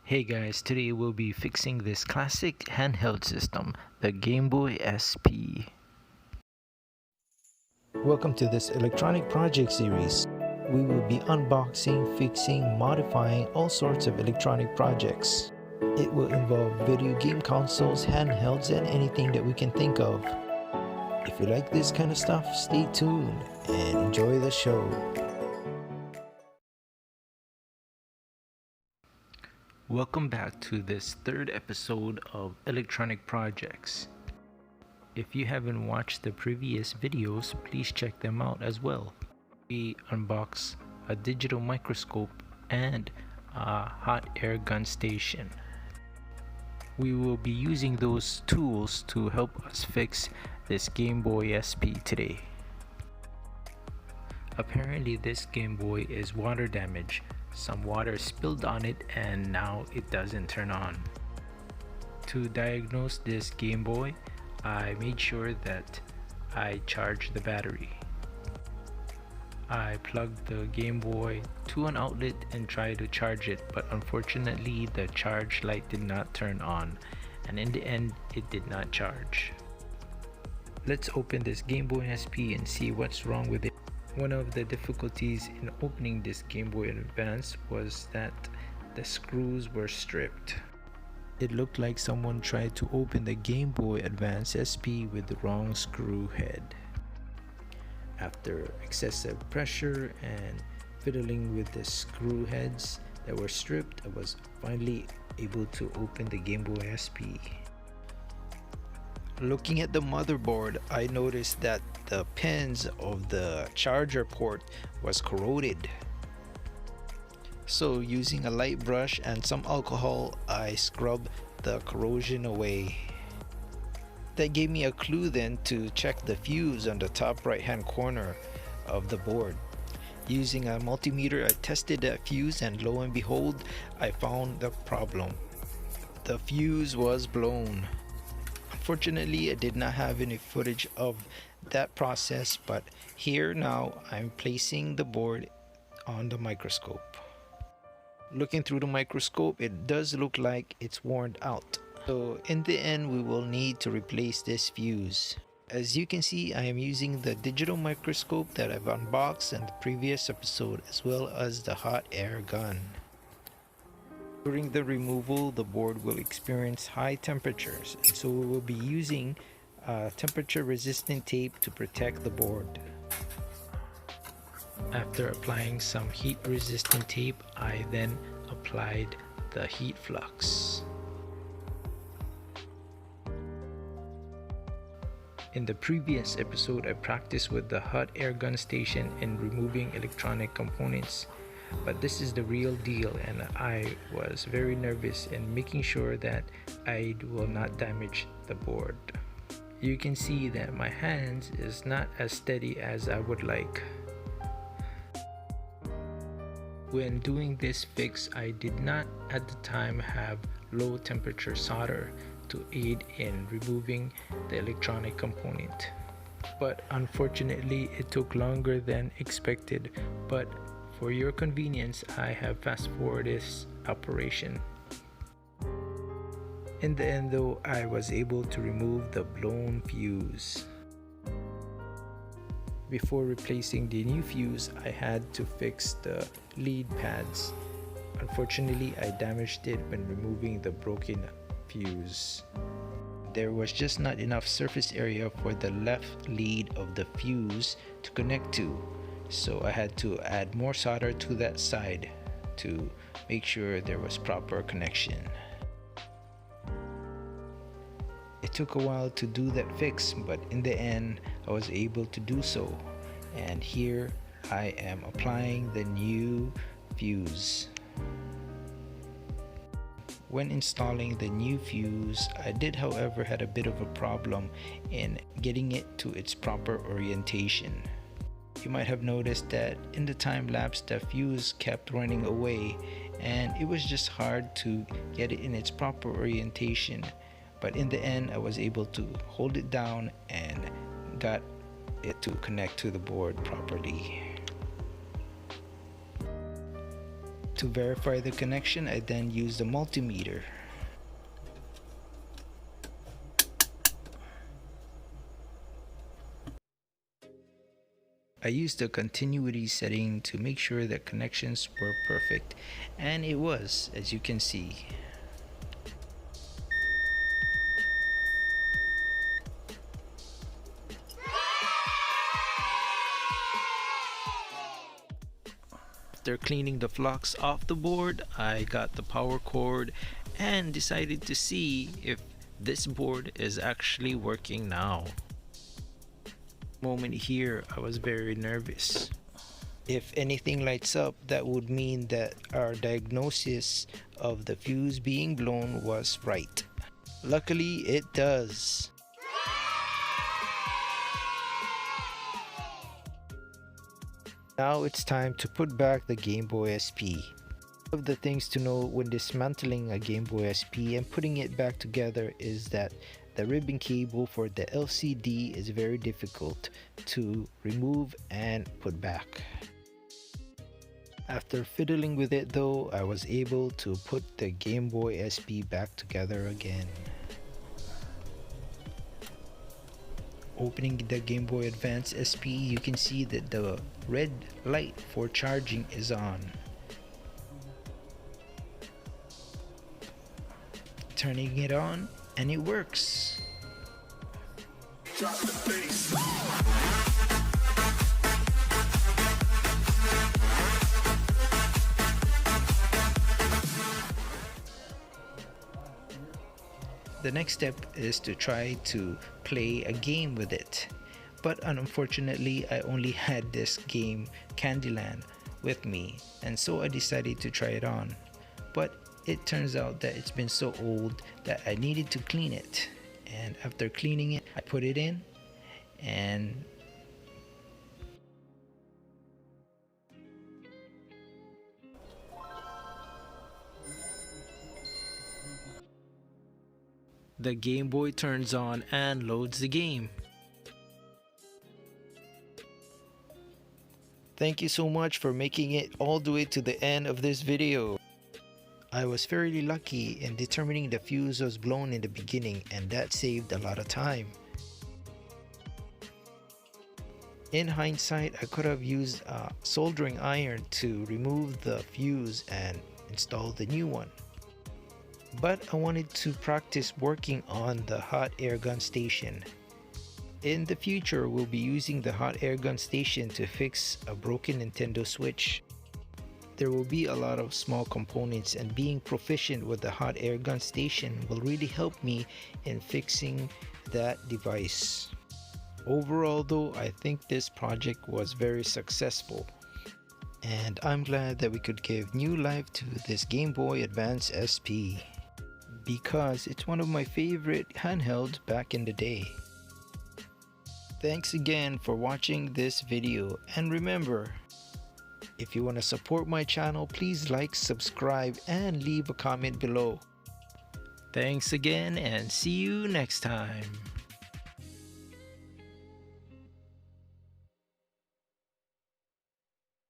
Hey guys, today we'll be fixing this classic handheld system, the Game Boy SP. Welcome to this electronic project series. We will be unboxing, fixing, modifying all sorts of electronic projects. It will involve video game consoles, handhelds, and anything that we can think of. If you like this kind of stuff, stay tuned and enjoy the show. Welcome back to this third episode of Electronic Projects. If you haven't watched the previous videos, please check them out as well. We unbox a digital microscope and a hot air gun station. We will be using those tools to help us fix this Game Boy SP today. Apparently this Game Boy is water damaged. Some water spilled on it and now it doesn't turn on. To diagnose this Game Boy, I made sure that I charged the battery. I plugged the Game Boy to an outlet and tried to charge it, but unfortunately the charge light did not turn on, and in the end it did not charge. Let's open this Game Boy SP and see what's wrong with it. One of the difficulties in opening this Game Boy Advance was that the screws were stripped. It looked like someone tried to open the Game Boy Advance SP with the wrong screw head. After excessive pressure and fiddling with the screw heads that were stripped, I was finally able to open the Game Boy SP. Looking at the motherboard, I noticed that the pins of the charger port was corroded. So using a light brush and some alcohol, I scrubbed the corrosion away. That gave me a clue then to check the fuse on the top right hand corner of the board. Using a multimeter, I tested that fuse and lo and behold, I found the problem. The fuse was blown. Unfortunately, I did not have any footage of that process, but here now I'm placing the board on the microscope. Looking through the microscope, it does look like it's worn out. So in the end, we will need to replace this fuse. As you can see, I am using the digital microscope that I've unboxed in the previous episode, as well as the hot air gun. During the removal, the board will experience high temperatures, and so we will be using temperature resistant tape to protect the board. After applying some heat resistant tape, I then applied the heat flux. In the previous episode, I practiced with the hot air gun station in removing electronic components. But this is the real deal, and I was very nervous in making sure that I will not damage the board. You can see that my hands is not as steady as I would like. When doing this fix, I did not at the time have low temperature solder to aid in removing the electronic component. But unfortunately, it took longer than expected, but for your convenience, I have fast forwarded this operation. In the end though, I was able to remove the blown fuse. Before replacing the new fuse, I had to fix the lead pads. Unfortunately, I damaged it when removing the broken fuse. There was just not enough surface area for the left lead of the fuse to connect to. So I had to add more solder to that side to make sure there was proper connection. It took a while to do that fix, but in the end I was able to do so. And here I am applying the new fuse. When installing the new fuse, I did however had a bit of a problem in getting it to its proper orientation. You might have noticed that in the time lapse the fuse kept running away and it was just hard to get it in its proper orientation, but in the end I was able to hold it down and got it to connect to the board properly. To verify the connection, I then used a multimeter. I used the continuity setting to make sure that connections were perfect, and it was, as you can see. After cleaning the flux off the board, I got the power cord and decided to see if this board is actually working now. Moment here, I was very nervous. If anything lights up, that would mean that our diagnosis of the fuse being blown was right. Luckily, it does. Now it's time to put back the Game Boy SP. One of the things to know when dismantling a Game Boy SP and putting it back together is that the ribbon cable for the LCD is very difficult to remove and put back. After fiddling with it though, I was able to put the Game Boy SP back together again. Opening the Game Boy Advance SP, you can see that the red light for charging is on. Turning it on, and it works. Drop the bass. The next step is to try to play a game with it, but unfortunately I only had this game Candyland with me, and so I decided to try it on. But it turns out that it's been so old that I needed to clean it, and after cleaning it I put it in, and the Game Boy turns on and loads the game. Thank you so much for making it all the way to the end of this video. I was fairly lucky in determining the fuse was blown in the beginning, and that saved a lot of time. In hindsight, I could have used a soldering iron to remove the fuse and install the new one. But I wanted to practice working on the hot air gun station. In the future, we'll be using the hot air gun station to fix a broken Nintendo Switch. There will be a lot of small components, and being proficient with the hot air gun station will really help me in fixing that device. Overall though, I think this project was very successful, and I'm glad that we could give new life to this Game Boy Advance SP, because it's one of my favorite handhelds back in the day. Thanks again for watching this video, and remember, if you want to support my channel, please like, subscribe, and leave a comment below. Thanks again, and see you next time.